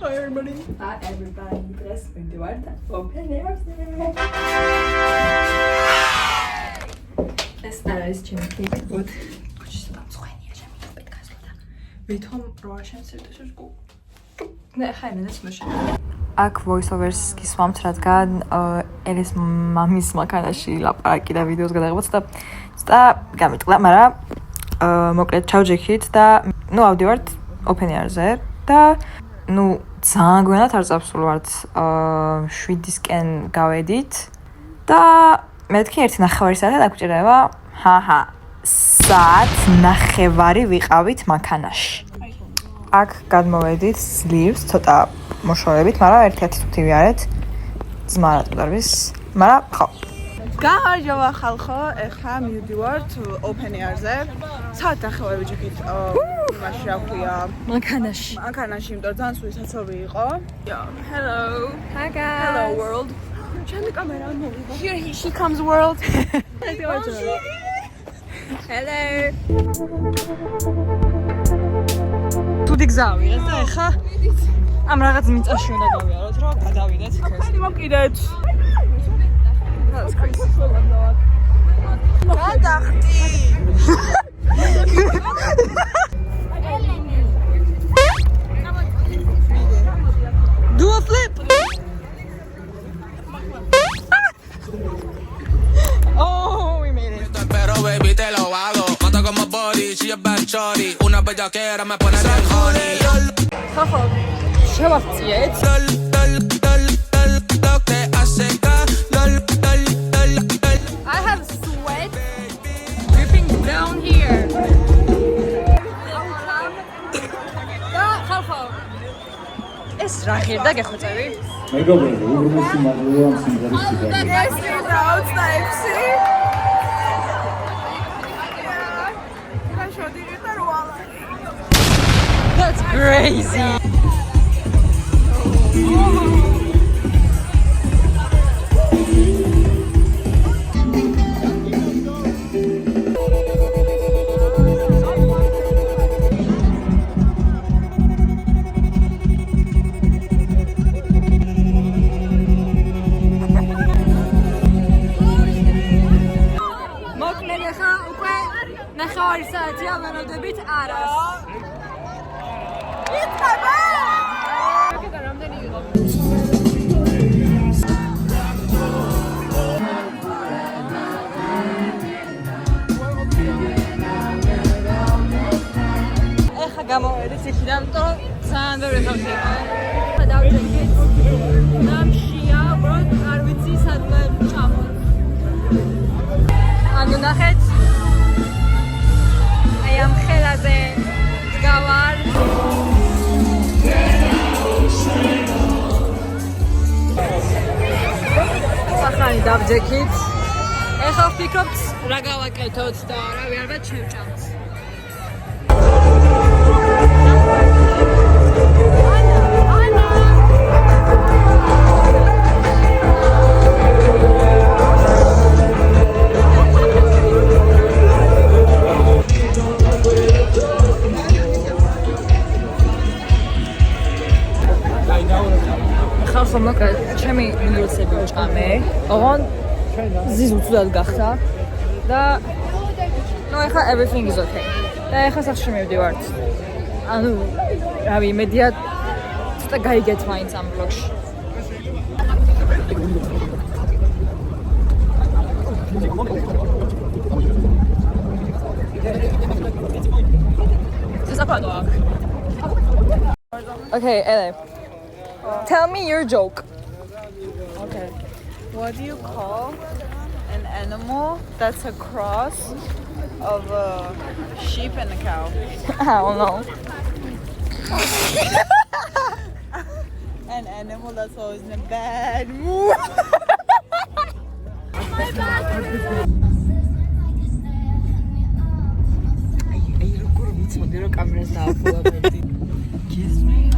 Hi everybody. Hi everybody. Დღეს მივდივართ open air-ზე. ეს არის ჩემი ფიქრით. კუჩის დამწვენია ჩემი პოდკასტი და ვითომ რა შემცირდეს გუ. ნე ხაი მე დასმაშა. აქ voice-overs გისვამთ, რადგან ელის მამის მანქანაში ლაპარაკი და ვიდეოს გადაღებაც და გამიტყდა, მაგრამ მოკლედ ჩავჯექით და ავდივართ open air-ზე და ძალიან გვიანად არ წავსულვართ 7-ისკენ გავედით და მეთქი 1:09 საათად აგვჭირდება საათ 9:30 ვიყავით მანქანაში. აქ გადმოვედით ძლივს ცოტა მოშორებით, მაგრამ 1:05 ვიარეთ ძმარად მყარვის, მაგრამ ხო. გამარჯობა ხალხო, ეხლა მივდივართ open air-ზე. საათ 9:30 ვიჯექით იმაში რა ქვია მანქანაში, იმიტომ რომ ძალიან სული საცობი იყო. Hello. Hi guys. Hello world. ჩემი კამერა მოვიდა. Here she comes world. Hello. თუდი გზავია და ეხლა ამ რაღაც მიწაში უნდა გავიაროთ, რომ გადავიდეთ იქ. ხელი მოკიდეთ. That's crazy. გადახტი. Do a flip. Oh, we made it. Pero baby te lo hago. Mata como body, she a bad shorty. Una bellaquera me pone bien horny. ხახო, შევახციეთ. Lo que hace acá. I have sweat dripping down here. ხახო. ეს რა ხერდა გეხოცები? მეგობრებო, უბრალოდ მადლობა ამ სიმღერისთვის. ეს ვიდა 26. და შოდივით და როალარი. That's crazy. ნახევარი საათია ვენოდებით არას. იწება! რამდენი იყო? ეხა გამოვედით იქიდან, რომ ძალიან ბევრი ხალხი იყო. დავიწყეთ. ნამშია, უბრალოდ არ ვიცი სადღა ჩამო. ანუ ნახეთ ამ ხელაზე გავარ. სახანი დავჯექით. ეხლა ვფიქრობთ რა გავაკეთოთ და რა ვიარბად შევჭამთ. მოკლედ ჩემი ილუსები ვჭამე. ოღონ ზიზ უცუდად გახდა და ეხლა everything is okay. და ეხლა სახში მივდივართ. ანუ რავი, იმედია ცოტა გაიგეთ მაინც ამ ვლოგში. Okay, Ele. Tell me your joke. Okay. What do you call an animal that's a cross of a sheep and a cow? I don't know. An animal that's always in a bad mood. Ay, როგორ ვიცოდი რომ კამერას დააფულა მეტი. Kiss me.